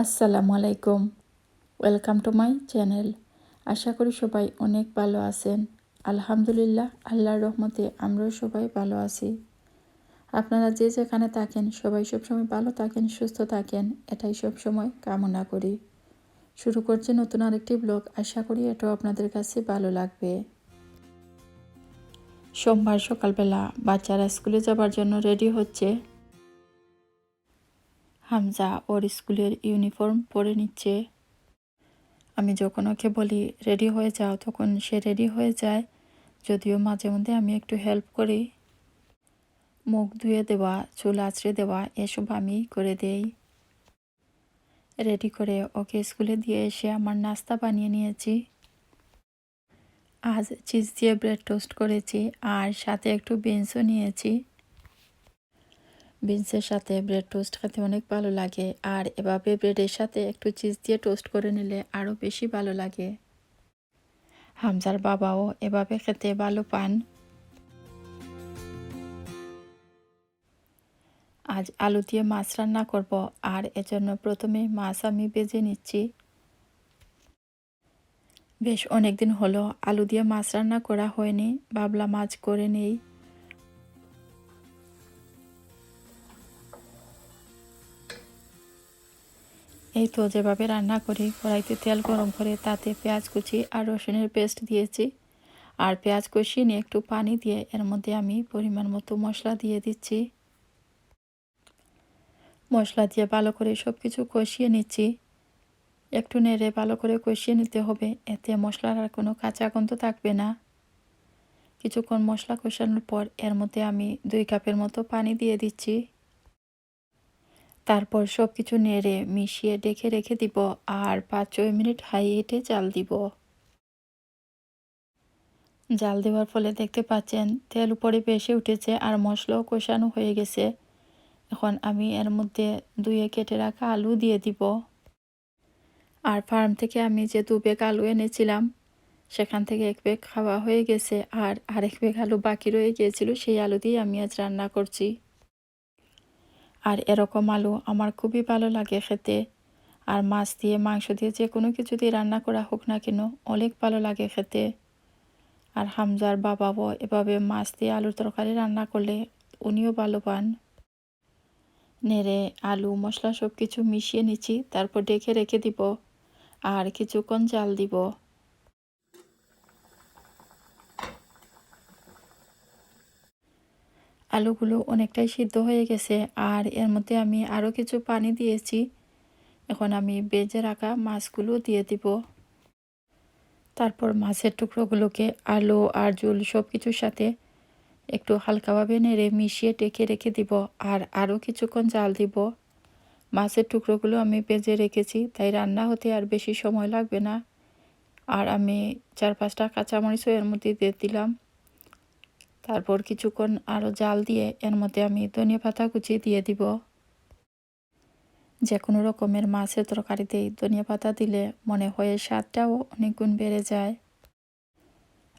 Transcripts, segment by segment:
আসসালামু আলাইকুম। Welcome to my channel. আশা করি সবাই অনেক ভালো আছেন। আলহামদুলিল্লাহ, আল্লাহর রহমতে আমরাও সবাই ভালো আছি। আপনারা যে যেখানে থাকেন সবাই সবসময় ভালো থাকেন, সুস্থ থাকেন, এটাই সবসময় কামনা করি। শুরু করছি নতুন আরেকটি ব্লগ। আশা করি এটাও আপনাদের কাছে ভালো লাগবে। সোমবার সকালবেলা বাচ্চারা স্কুলে যাবার জন্য রেডি হচ্ছে। হামজা ওর স্কুলের ইউনিফর্ম পরে নিচ্ছে। আমি যখন ওকে বলি রেডি হয়ে যাও, তখন সে রেডি হয়ে যায়। যদিও মাঝে মধ্যে আমি একটু হেল্প করি। মুখ ধুয়ে দেওয়া, চুল আঁচড়ে দেওয়া এসব আমি করে দেই। রেডি করে ওকে স্কুলে দিয়ে এসে আমার নাস্তা বানিয়ে নিয়েছি। আজ চিজ দিয়ে ব্রেড টোস্ট করেছি আর সাথে একটু বিনসও নিয়েছি। বিনসের সাথে ব্রেড টোস্ট খেতে অনেক ভালো লাগে, আর এভাবে ব্রেডের সাথে একটু চিজ দিয়ে টোস্ট করে নিলে আরও বেশি ভালো লাগে। হামজার বাবাও এভাবে খেতে ভালো পান। আজ আলু দিয়ে মাছ রান্না করব, আর এজন্য প্রথমে মাছ আমি ভেজে নিচ্ছি। বেশ অনেক দিন হলো আলু দিয়ে মাছ রান্না করা হয়নি, ভাবলাম আজ করে নেই। এই তো যেভাবে রান্না করি, কড়াইতে তেল গরম করে তাতে পেঁয়াজ কুচি আর রসুনের পেস্ট দিয়েছি। আর পেঁয়াজ কষিয়ে নিয়ে একটু পানি দিয়ে এর মধ্যে আমি পরিমাণ মতো মশলা দিয়ে দিচ্ছি। মশলা দিয়ে ভালো করে সব কিছু কষিয়ে নিচ্ছি। একটু নেড়ে ভালো করে কষিয়ে নিতে হবে, এতে মশলার আর কোনো কাঁচা গন্ধ থাকবে না। কিছুক্ষণ মশলা কষানোর পর এর মধ্যে আমি 2 কাপের মতো পানি দিয়ে দিচ্ছি। তারপর সব কিছু নেড়ে মিশিয়ে ঢেকে রেখে দিব, আর 5-6 মিনিট হাই হিটে জাল দিব। জাল দেওয়ার ফলে দেখতে পাচ্ছেন তেল উপরে ভেসে উঠেছে আর মশলাও কষানো হয়ে গেছে। এখন আমি এর মধ্যে ধুয়ে কেটে রাখা আলু দিয়ে দিব। আর ফার্ম থেকে আমি যে 2 ব্যাগ আলু এনেছিলাম, সেখান থেকে 1 ব্যাগ খাওয়া হয়ে গেছে, আর আরেক ব্যাগ আলু বাকি রয়ে গিয়েছিল। সেই আলু দিয়ে আমি আজ রান্না করছি। আর এরকম আলু আমার খুবই ভালো লাগে খেতে। আর মাছ দিয়ে, মাংস দিয়ে, যে কোনো কিছু দিয়ে রান্না করা হোক না কেন, অনেক ভালো লাগে খেতে। আর হামজার বাবাও এভাবে মাছ দিয়ে আলুর তরকারি রান্না করলে উনিও ভালো পান। নেড়ে আলু মশলা সব কিছু মিশিয়ে নিচ্ছি, তারপর ঢেকে রেখে দিব আর কিছুক্ষণ জাল দিব। আলুগুলো অনেকটাই সিদ্ধ হয়ে গেছে, আর এর মধ্যে আমি আরও কিছু পানি দিয়েছি। এখন আমি ভেজে রাখা মাছগুলো দিয়ে দিব। তারপর মাছের টুকরোগুলোকে আলু আর ঝোল সব কিছুর সাথে একটু হালকাভাবে নেড়ে মিশিয়ে ঢেকে রেখে দিব, আর আরও কিছুক্ষণ জাল দিব। মাছের টুকরোগুলো আমি ভেজে রেখেছি, তাই রান্না হতে আর বেশি সময় লাগবে না। আর আমি 4-5টা কাঁচামরিচও এর মধ্যে দিয়ে দিলাম। তারপর কিছুক্ষণ আরও জাল দিয়ে এর মধ্যে আমি ধনিয়া পাতা কুচি দিয়ে দিব। যে কোনো রকমের মাছের তরকারিতে ধনিয়া পাতা দিলে মনে হয় স্বাদটাও অনেক গুণ বেড়ে যায়।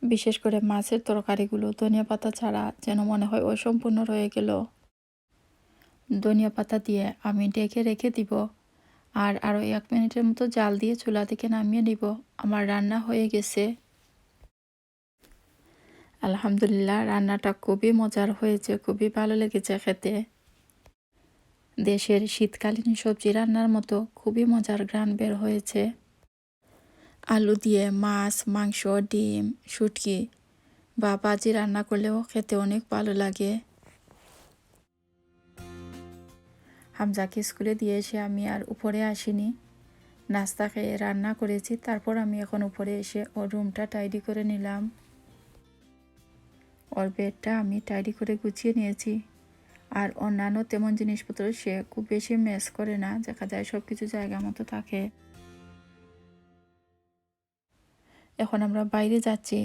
বিশেষ করে মাছের তরকারিগুলো ধনিয়া পাতা ছাড়া যেন মনে হয় অসম্পূর্ণ রয়ে গেল। ধনিয়া পাতা দিয়ে আমি ঢেকে রেখে দিব, আর আরও 1 মিনিটের মতো জাল দিয়ে চুলা থেকে নামিয়ে নিব। আমার রান্না হয়ে গেছে। আলহামদুলিল্লাহ, রান্নাটা খুবই মজার হয়েছে, খুবই ভালো লেগেছে খেতে। দেশের শীতকালীন সবজি রান্নার মতো খুবই মজার ঘ্রাণ বের হয়েছে। আলু দিয়ে মাছ, মাংস, ডিম, শুটকি বা ভাজি রান্না করলেও খেতে অনেক ভালো লাগে। হামজাকে স্কুলে দিয়ে এসে আমি আর উপরে আসিনি। নাস্তা খেয়ে রান্না করেছি, তারপর আমি এখন উপরে এসে ওর রুমটা টাইডি করে নিলাম। ওর বেডটা আমি টাইডি করে গুছিয়ে নিয়েছি। আর অন্যান্য তেমন জিনিসপত্র সে খুব বেশি মেস করে না, দেখা যায় সব কিছু জায়গা মতো থাকে। এখন আমরা বাইরে যাচ্ছি।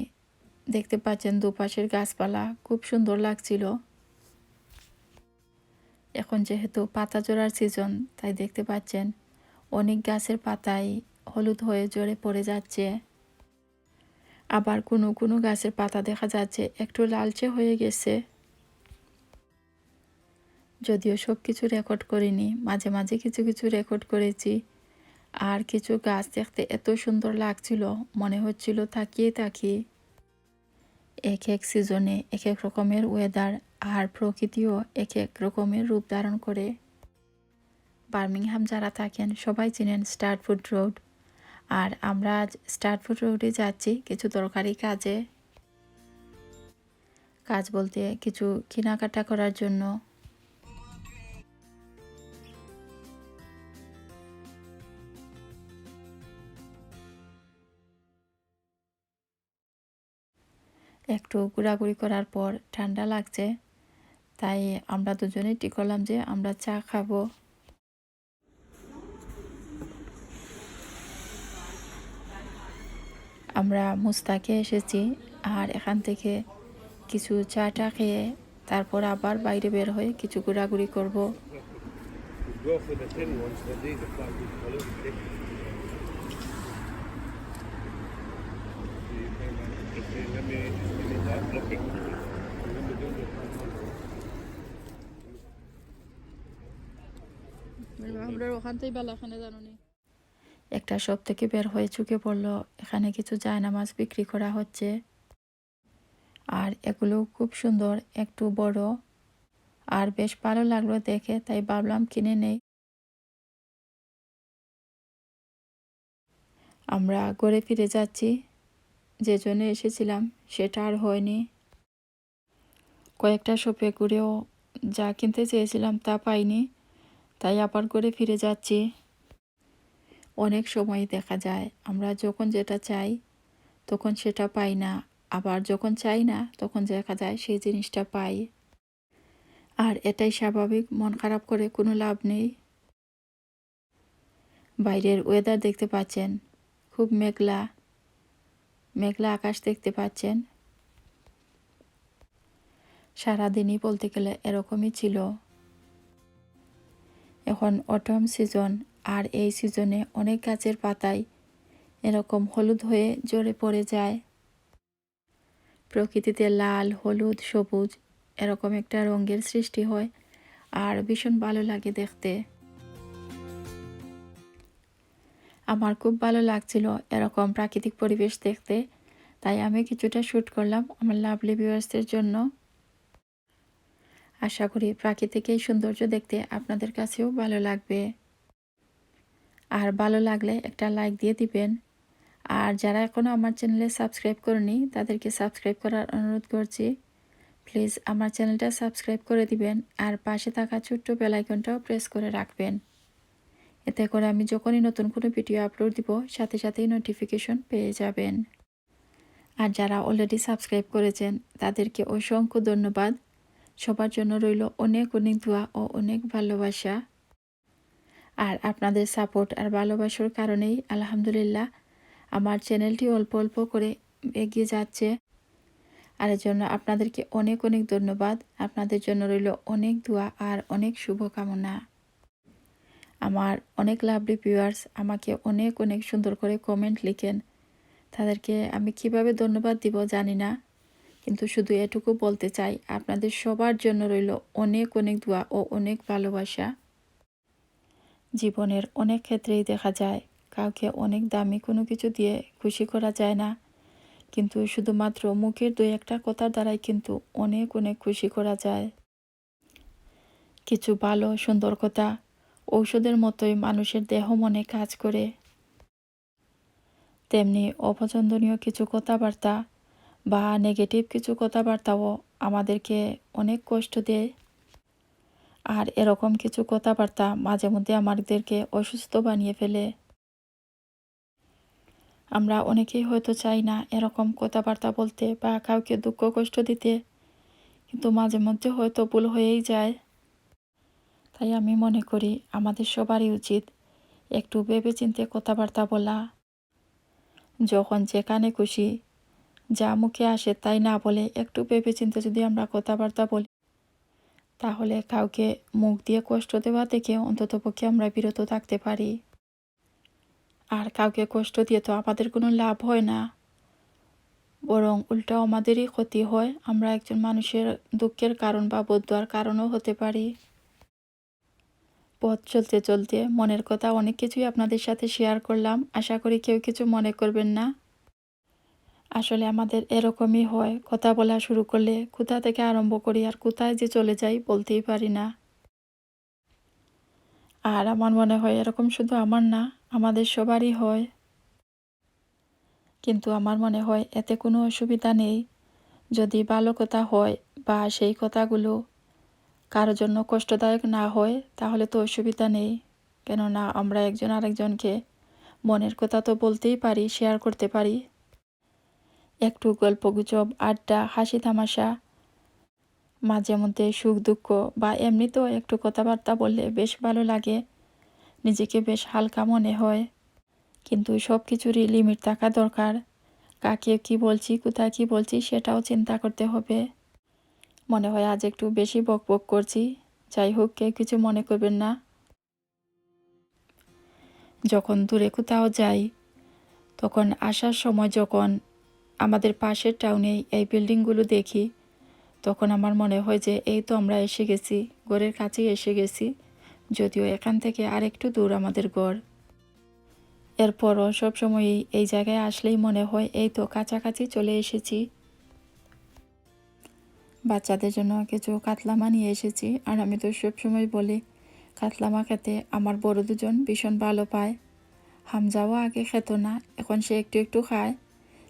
দেখতে পাচ্ছেন দুপাশের গাছপালা খুব সুন্দর লাগছিল। এখন যেহেতু পাতা ঝরার সিজন, তাই দেখতে পাচ্ছেন অনেক গাছের পাতাই হলুদ হয়ে ঝরে পড়ে যাচ্ছে। আবার কোনো কোনো গাছের পাতা দেখা যাচ্ছে একটু লালচে হয়ে গেছে। যদিও সব কিছু রেকর্ড করিনি, মাঝে মাঝে কিছু কিছু রেকর্ড করেছি। আর কিছু গাছ দেখতে এত সুন্দর লাগছিল, মনে হচ্ছিল তাকিয়ে থাকি। এক এক সিজনে এক এক রকমের ওয়েদার, আর প্রকৃতিও এক এক রকমের রূপ ধারণ করে। বার্মিংহাম যারা থাকেন সবাই চিনেন স্টার্টফুড রোড, আর আমরা আজ স্টার্টফুড রোডে যাচ্ছি কিছু দরকারি কাজে। কাজ বলতে কিছু কেনাকাটা করার জন্য। একটু ঘোরাঘুরি করার পর ঠান্ডা লাগছে, তাই আমরা দুজনে ঠিক করলাম যে আমরা চা খাবো। আমরা মুস্তাকে এসেছি, আর এখান থেকে কিছু চাটা খেয়ে তারপর আবার বাইরে বের হয়ে কিছু ঘোরাঘুরি করব। Go for the thin ones, but these are quite good quality. Let me start looking. একটা শপ থেকে বের হয়ে চোখে পড়লো এখানে কিছু জায়নামাজ বিক্রি করা হচ্ছে, আর এগুলো খুব সুন্দর, একটু বড়, আর বেশ ভালো লাগলো দেখে, তাই ভাবলাম কিনে নেই। আমরা ঘরে ফিরে যাচ্ছি, যে জন্য এসেছিলাম সেটা আর হয়নি। কয়েকটা শপে ঘুরেও যা কিনতে চেয়েছিলাম তা পাইনি, তাই আবার ঘরে ফিরে যাচ্ছি। অনেক সময় দেখা যায় আমরা যখন যেটা চাই তখন সেটা পাই না, আবার যখন চাই না তখন দেখা যায় সেই জিনিসটা পাই। আর এটাই স্বাভাবিক, মন খারাপ করে কোনো লাভ নেই। বাইরের ওয়েদার দেখতে পাচ্ছেন, খুব মেঘলা মেঘলা আকাশ দেখতে পাচ্ছেন। সারাদিনই বলতে গেলে এরকমই ছিল। এখন অটম সিজন, আর এই সিজনে অনেক গাছের পাতায় এরকম হলুদ হয়ে ঝরে পড়ে যায়। প্রকৃতিতে লাল, হলুদ, সবুজ এরকম একটা রঙের সৃষ্টি হয়, আর ভীষণ ভালো লাগে দেখতে। আমার খুব ভালো লাগছিল এরকম প্রাকৃতিক পরিবেশ দেখতে, তাই আমি কিছুটা শ্যুট করলাম আমার লাভলি ভিউয়ার্সদের জন্য। আশা করি প্রাকৃতিক এই সৌন্দর্য দেখতে আপনাদের কাছেও ভালো লাগবে। আর ভালো লাগলে একটা লাইক দিয়ে দিবেন। আর যারা এখনও আমার চ্যানেলে সাবস্ক্রাইব করেনি তাদেরকে সাবস্ক্রাইব করার অনুরোধ করছি। প্লিজ আমার চ্যানেলটা সাবস্ক্রাইব করে দিবেন, আর পাশে থাকা ছোট্ট বেল আইকনটাও প্রেস করে রাখবেন। এতে করে আমি যখনই নতুন কোনো ভিডিও আপলোড দিব সাথে সাথেই নোটিফিকেশন পেয়ে যাবেন। আর যারা অলরেডি সাবস্ক্রাইব করেছেন তাদেরকে অসংখ্য ধন্যবাদ। সবার জন্য রইল অনেক অনেক দোয়া ও অনেক ভালোবাসা। আর আপনাদের সাপোর্ট আর ভালোবাসার কারণেই আলহামদুলিল্লাহ আমার চ্যানেলটি অল্প অল্প করে এগিয়ে যাচ্ছে। আর এর জন্য আপনাদেরকে অনেক অনেক ধন্যবাদ। আপনাদের জন্য রইল অনেক দোয়া আর অনেক শুভকামনা। আমার অনেক লাভলি ভিউয়ার্স আমাকে অনেক অনেক সুন্দর করে কমেন্ট লিখেন, তাদেরকে আমি কিভাবে ধন্যবাদ দিব জানি না, কিন্তু শুধু এটুকু বলতে চাই আপনাদের সবার জন্য রইল অনেক অনেক দোয়া ও অনেক ভালোবাসা। জীবনের অনেক ক্ষেত্রেই দেখা যায় কাউকে অনেক দামি কোনো কিছু দিয়ে খুশি করা যায় না, কিন্তু শুধুমাত্র মুখের দুই একটা কথার দ্বারাই কিন্তু অনেক অনেক খুশি করা যায়। কিছু ভালো সুন্দর কথা ঔষধের মতোই মানুষের দেহ মনে কাজ করে, তেমনি অপছন্দনীয় কিছু কথাবার্তা বা নেগেটিভ কিছু কথাবার্তাও আমাদেরকে অনেক কষ্ট দেয়। আর এরকম কিছু কথাবার্তা মাঝে মধ্যে আমাদেরকে অসুস্থ বানিয়ে ফেলে। আমরা অনেকেই হয়তো চাই না এরকম কথাবার্তা বলতে বা কাউকে দুঃখ কষ্ট দিতে, কিন্তু মাঝে মধ্যে হয়তো ভুল হয়েই যায়। তাই আমি মনে করি আমাদের সবারই উচিত একটু ভেবেচিন্তে কথাবার্তা বলা। যখন যেখানে খুশি যা মুখে আসে তাই না বলে একটু ভেবেচিন্তে যদি আমরা কথাবার্তা বলি, তাহলে কাউকে মুখ দিয়ে কষ্ট দেওয়া থেকে অন্ততপক্ষে আমরা বিরত থাকতে পারি। আর কাউকে কষ্ট দিয়ে তো আমাদের কোনো লাভ হয় না, বরং উল্টো আমাদেরই ক্ষতি হয়। আমরা একজন মানুষের দুঃখের কারণ বা বদুয়ার কারণও হতে পারি। পথ চলতে চলতে মনের কথা অনেক কিছুই আপনাদের সাথে শেয়ার করলাম। আশা করি কেউ কিছু মনে করবেন না। আসলে আমাদের এরকমই হয়, কথা বলা শুরু করলে কোথা থেকে আরম্ভ করি আর কোথায় যে চলে যাই বলতেই পারি না। আর আমার মনে হয় এরকম শুধু আমার না, আমাদের সবারই হয়। কিন্তু আমার মনে হয় এতে কোনো অসুবিধা নেই। যদি ভালো কথা হয় বা সেই কথাগুলো কারো জন্য কষ্টদায়ক না হয় তাহলে তো অসুবিধা নেই। কেননা আমরা একজন আরেকজনকে মনের কথা তো বলতেই পারি, শেয়ার করতে পারি। একটু গল্পগুজব, আড্ডা, হাসি তামাশা, মাঝে মধ্যে সুখ দুঃখ বা এমনিতেও একটু কথাবার্তা বললে বেশ ভালো লাগে, নিজেকে বেশ হালকা মনে হয়। কিন্তু সব কিছুরই লিমিট থাকা দরকার। কাকে কি বলছি, কোথায় কি বলছি সেটাও চিন্তা করতে হবে। মনে হয় আজ একটু বেশি বকবক করছি। যাই হোক, কেউ কিছু মনে করবেন না। যখন দূরে কোথাও যাই তখন আসার সময় যখন আমাদের পাশের টাউনে এই বিল্ডিংগুলো দেখি তখন আমার মনে হয় যে এই তো আমরা এসে গেছি, ঘরের কাছেই এসে গেছি। যদিও এখান থেকে আরেকটু দূর আমাদের ঘর। এরপরও সবসময়ই এই জায়গায় আসলেই মনে হয় এই তো কাছাকাছি চলে এসেছি। বাচ্চাদের জন্য কিছু কাতলামা নিয়ে এসেছি। আর আমি তো সবসময় বলি কাতলামা খেতে আমার বড় দুজন ভীষণ ভালো পায়। হামজাও আগে খেত না, এখন সে একটু একটু খায়,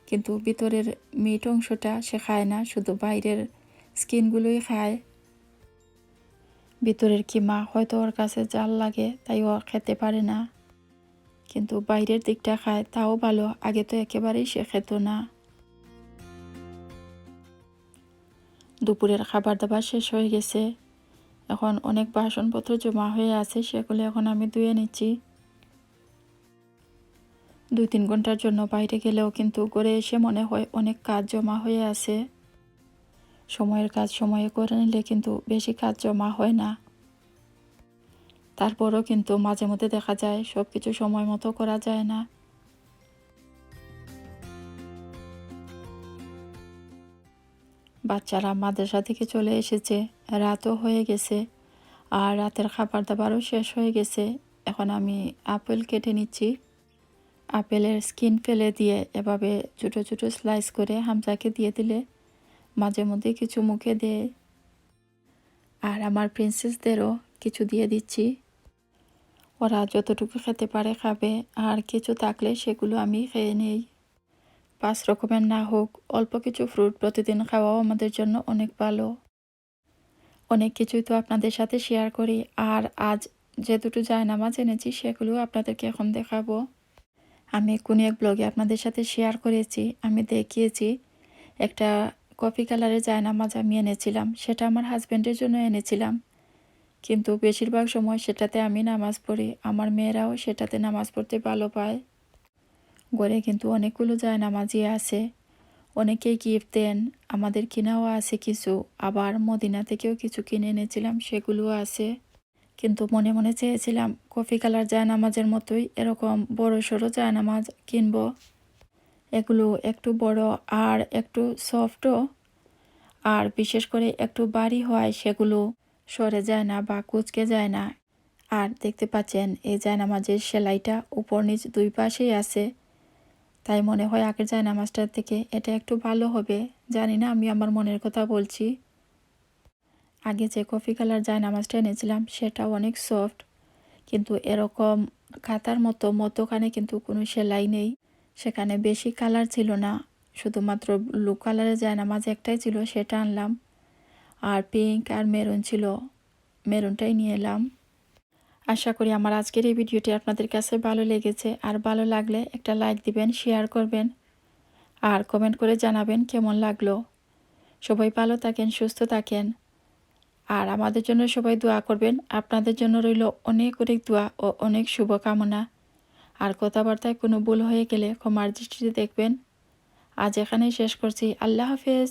কিন্তু ভিতরের মিট অংশটা সে খায় না, শুধু বাইরের স্কিনগুলোই খায়। ভিতরের কিমা হয়তো ওর কাছে জাল লাগে তাই ও খেতে পারে না, কিন্তু বাইরের দিকটা খায়, তাও ভালো। আগে তো একেবারেই সে খেত না। দুপুরের খাবার দাবার শেষ হয়ে গেছে। এখন অনেক বাসনপত্র জমা হয়ে আছে, সেগুলো এখন আমি ধুয়ে নিচ্ছি। 2-3 ঘন্টার জন্য বাইরে গেলেও কিন্তু ঘরে এসে মনে হয় অনেক কাজ জমা হয়ে আছে। সময়ের কাজ সময়ে করে নিলে কিন্তু বেশি কাজ জমা হয় না। তারপরও কিন্তু মাঝে মধ্যে দেখা যায় সব কিছু সময় মতো করা যায় না। বাচ্চারা মাদ্রাসা থেকে চলে এসেছে, রাতও হয়ে গেছে, আর রাতের খাবার দাবারও শেষ হয়ে গেছে। এখন আমি আপেল কেটে নিচ্ছি। আপেলের স্কিন ফেলে দিয়ে এভাবে ছোটো ছোটো স্লাইস করে হামজাকে দিয়ে দিলে মাঝে মধ্যে কিছু মুখে দেয়। আর আমার প্রিন্সেসদেরও কিছু দিয়ে দিচ্ছি। ওরা যতটুকু খেতে পারে খাবে, আর কিছু থাকলে সেগুলো আমি খেয়ে নেই। 5 রকমের না হোক, অল্প কিছু ফ্রুট প্রতিদিন খাওয়াও আমাদের জন্য অনেক ভালো। অনেক কিছুই তো আপনাদের সাথে শেয়ার করি, আর আজ যে দুটো জায়নামাজ এনেছি সেগুলো আপনাদেরকে এখন দেখাবো। আমি কোনো এক ব্লগে আপনাদের সাথে শেয়ার করেছি, আমি দেখিয়েছি একটা কফি কালারের জায়নামাজ আমি এনেছিলাম। সেটা আমার হাজব্যান্ডের জন্য এনেছিলাম, কিন্তু বেশিরভাগ সময় সেটাতে আমি নামাজ পড়ি। আমার মেয়েরাও সেটাতে নামাজ পড়তে ভালো পায়। ঘরে কিন্তু অনেকগুলো জায়নামাজই আছে, অনেকেই গিফট দেন, আমাদের কিনাও আছে কিছু, আবার মদিনা থেকেও কিছু কিনে এনেছিলাম, সেগুলোও আছে। কিন্তু মনে মনে চেয়েছিলাম কফি কালার জায়নামাজের মতোই এরকম বড় সড়ো জায়নামাজ কিনবো। এগুলো একটু বড় আর একটু সফটও, আর বিশেষ করে একটু ভারী হয়, সেগুলো সরে যায় না বা কুঁচকে যায় না। আর দেখতে পাচ্ছেন এই জায়নামাজের সেলাইটা উপর নিচ দুই পাশেই আছে, তাই মনে হয় আগের জায়নামাজটার থেকে এটা একটু ভালো হবে। জানি না, আমি আমার মনের কথা বলছি। আগে যে কফি কালার জায়নামাজটা এনেছিলাম সেটা অনেক সফট, কিন্তু এরকম কাতার মতো মধ্যখানে কিন্তু কোনো সেলাই নেই। সেখানে বেশি কালার ছিল না, শুধুমাত্র ব্লু কালারের জায়নামাজ একটাই ছিল, সেটা আনলাম। আর পিঙ্ক আর মেরুন ছিল, মেরুনটাই নিয়ে এলাম। আশা করি আমার আজকের এই ভিডিওটি আপনাদের কাছে ভালো লেগেছে, আর ভালো লাগলে একটা লাইক দিবেন, শেয়ার করবেন, আর কমেন্ট করে জানাবেন কেমন লাগলো। সবাই ভালো থাকেন, সুস্থ থাকেন, আর আমাদের জন্য সবাই দোয়া করবেন। আপনাদের জন্য রইল অনেক অনেক দোয়া ও অনেক শুভকামনা। আর কথাবার্তায় কোনো ভুল হয়ে গেলে ক্ষমার দৃষ্টিতে দেখবেন। আজ এখানেই শেষ করছি। আল্লাহ হাফেজ।